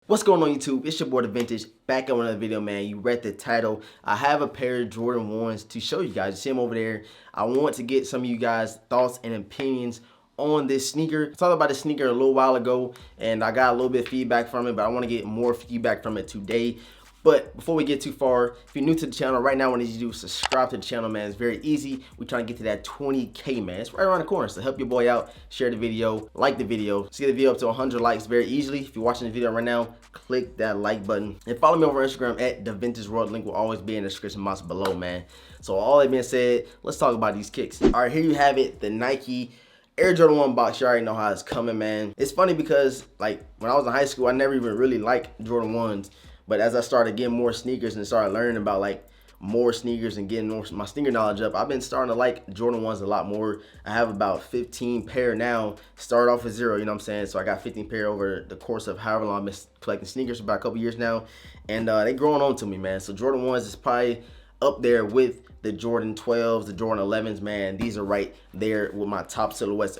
What's going on YouTube? It's your boy The Vintage, back on another video, man. You read the title. I have a pair of Jordan 1s to show you guys. You see them over there. I want to get some of you guys' thoughts and opinions on this sneaker. I talked about this sneaker a little while ago, and I got a little bit of feedback from it, but I want to get more feedback from it today. But before we get too far, if you're new to the channel, right now what I need you to do is subscribe to the channel, man. It's very easy. We're trying to get to that 20K, man. It's right around the corner, so help your boy out. Share the video, like the video. Let's get the video up to 100 likes very easily. If you're watching the video right now, click that like button. And follow me over Instagram at The Vintage World. Link will always be in the description box below, man. So all that being said, let's talk about these kicks. All right, here you have it, the Nike Air Jordan 1 box. You already know how it's coming, man. It's funny because, like, when I was in high school, I never even really liked Jordan 1s. But as I started getting more sneakers and started learning about like more sneakers and getting more my sneaker knowledge up, I've been starting to like Jordan 1s a lot more. I have about 15 pair now. Started off with 0, you know what I'm saying? So I got 15 pair over the course of however long I've been collecting sneakers, for about a couple years now. And they growing on to me, man. So Jordan 1s is probably up there with the Jordan 12s, the Jordan 11s, man. These are right there with my top silhouettes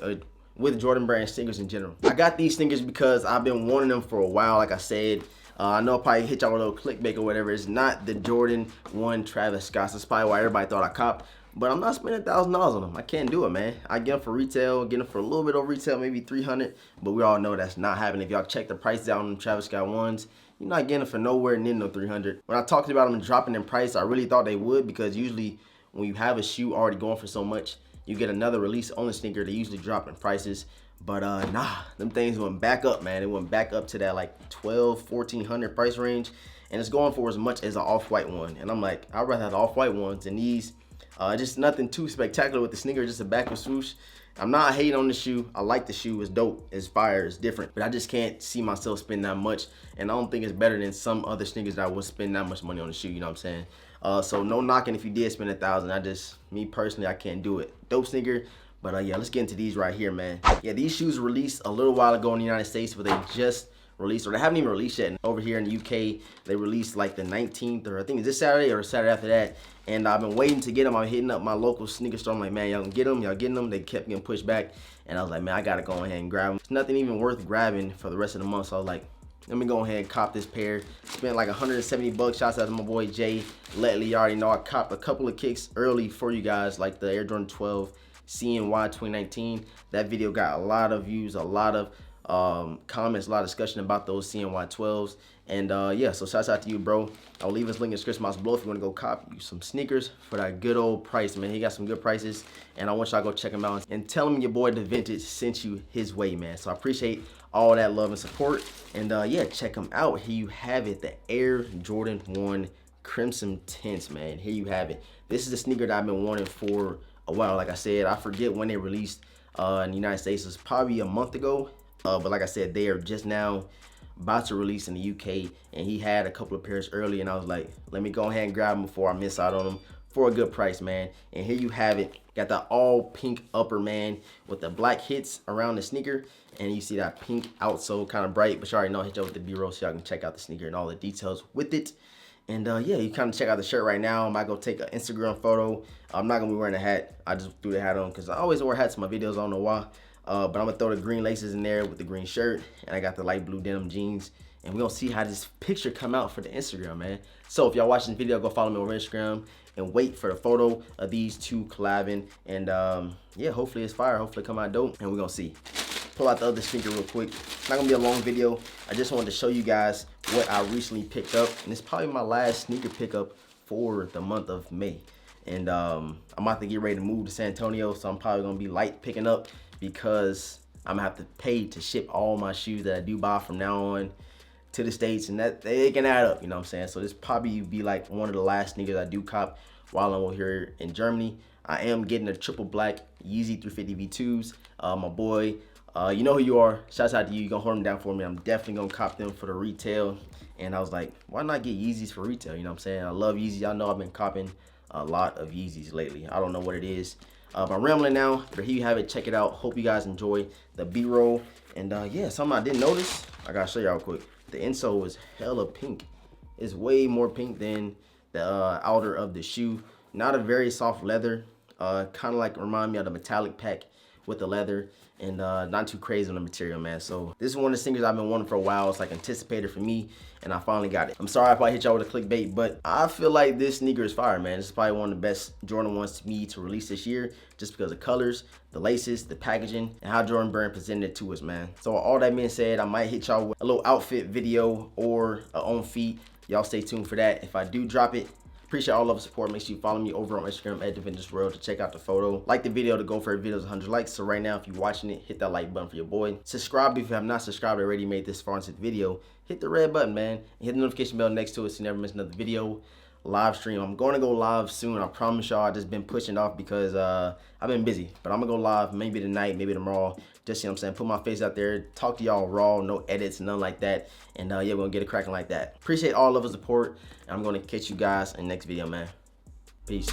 with Jordan brand sneakers in general. I got these sneakers because I've been wanting them for a while, like I said. I know I'll probably hit y'all with a little clickbait or whatever. It's not the Jordan 1 Travis Scott. That's probably why everybody thought I copped. But I'm not spending $1,000 on them. I can't do it, man. I get them for retail, get them for a little bit over retail, maybe $300. But we all know that's not happening. If y'all check the prices out on them Travis Scott 1s, you're not getting them for nowhere near no $300. When I talked about them dropping in price, I really thought they would, because usually when you have a shoe already going for so much, you get another release on the sneaker, they usually drop in prices. But nah, them things went back up, man. It went back up to that like $1,200–1,400 price range, and it's going for as much as an off-white one. And I'm like, I'd rather have the off-white ones than these. Just nothing too spectacular with the sneaker, just a backward swoosh. I'm not hating on the shoe. I like the shoe. It's dope. It's fire. It's different. But I just can't see myself spending that much, and I don't think it's better than some other sneakers that I would spend that much money on the shoe. You know what I'm saying? So no knocking if you did spend $1,000. Me personally, I can't do it. Dope sneaker. But yeah, let's get into these right here, man. Yeah, these shoes released a little while ago in the United States, but they just released, or they haven't even released yet. Over here in the UK, they released like the 19th, or I think it's this Saturday or Saturday after that. And I've been waiting to get them. I'm hitting up my local sneaker store. I'm like, man, y'all can get them. Y'all getting them. They kept getting pushed back. And I was like, man, I got to go ahead and grab them. It's nothing even worth grabbing for the rest of the month. So I was like, let me go ahead and cop this pair. Spent like 170 bucks. Shouts out to my boy Jay Letley. You already know I copped a couple of kicks early for you guys, like the Air Jordan 12 CNY 2019. That video got a lot of views, a lot of comments, a lot of discussion about those CNY 12s. And yeah, so shouts out to you, bro. I'll leave this link in the description box below if you want to go cop you some sneakers for that good old price, man. He got some good prices, and I want y'all to go check him out and tell him your boy The Vintage sent you his way, man. So I appreciate all that love and support. And yeah, check him out. Here you have it, the Air Jordan 1 Crimson Tints, man. Here you have it. This is the sneaker that I've been wanting for a while. Like I said, I forget when they released in the United States. It was probably a month ago. But like I said, they are just now about to release in the UK, and he had a couple of pairs early, and I was like, let me go ahead and grab them before I miss out on them for a good price, man. And here you have it. Got that all pink upper, man, with the black hits around the sneaker, and you see that pink outsole, kind of bright, but you already know, hit you with the B-roll so y'all can check out the sneaker and all the details with it. And yeah, you kind of check out the shirt right now. I might go take an Instagram photo. I'm not gonna be wearing a hat. I just threw the hat on because I always wear hats in my videos. I don't know why. But I'm gonna throw the green laces in there with the green shirt, and I got the light blue denim jeans. And we're gonna see how this picture come out for the Instagram, man. So if y'all watching the video, go follow me on Instagram and wait for the photo of these two collabing. And yeah, hopefully it's fire. Hopefully it come out dope, and we're gonna see. Pull out the other sneaker real quick. It's not gonna be a long video. I just wanted to show you guys what I recently picked up, and it's probably my last sneaker pickup for the month of May. And I'm about to get ready to move to San Antonio, so I'm probably gonna be light picking up, because I'm gonna have to pay to ship all my shoes that I do buy from now on to the States, and that they can add up, you know what I'm saying? So this probably be like one of the last sneakers I do cop while I'm over here in Germany. I am getting a triple black Yeezy 350 V2s. My boy, you know who you are. Shouts out to you. You're gonna hold them down for me. I'm definitely gonna cop them for the retail. And I was like, why not get Yeezys for retail? You know what I'm saying? I love Yeezys. Y'all know I've been copping a lot of Yeezys lately. I don't know what it is. I'm rambling now, but here you have it. Check it out. Hope you guys enjoy the B-roll. And yeah, something I didn't notice, I gotta show y'all quick. The insole is hella pink. It's way more pink than the outer of the shoe. Not a very soft leather. Kind of like remind me of the metallic pack with the leather, and not too crazy on the material, man. So this is one of the sneakers I've been wanting for a while. It's like anticipated for me, and I finally got it. I'm sorry if I hit y'all with a clickbait, but I feel like this sneaker is fire, man. This is probably one of the best Jordan 1s to me to release this year, just because of colors, the laces, the packaging, and how Jordan Brand presented it to us, man. So all that being said, I might hit y'all with a little outfit video or a on feet. Y'all stay tuned for that. If I do drop it, appreciate all of the support. Make sure you follow me over on Instagram at The Vintage World to check out the photo. Like the video to go for videos 100 likes. So right now, if you're watching it, hit that like button for your boy. Subscribe if you have not subscribed already, made this far into the video. Hit the red button, man. And hit the notification bell next to it so you never miss another video. Live stream. I'm going to go live soon. I promise y'all. I just been pushing off because I've been busy. But I'm going to go live maybe tonight, maybe tomorrow. Just, you know what I'm saying, put my face out there, talk to y'all raw, no edits, nothing like that. And yeah, we're going to get it cracking like that. Appreciate all of the support. And I'm going to catch you guys in the next video, man. Peace.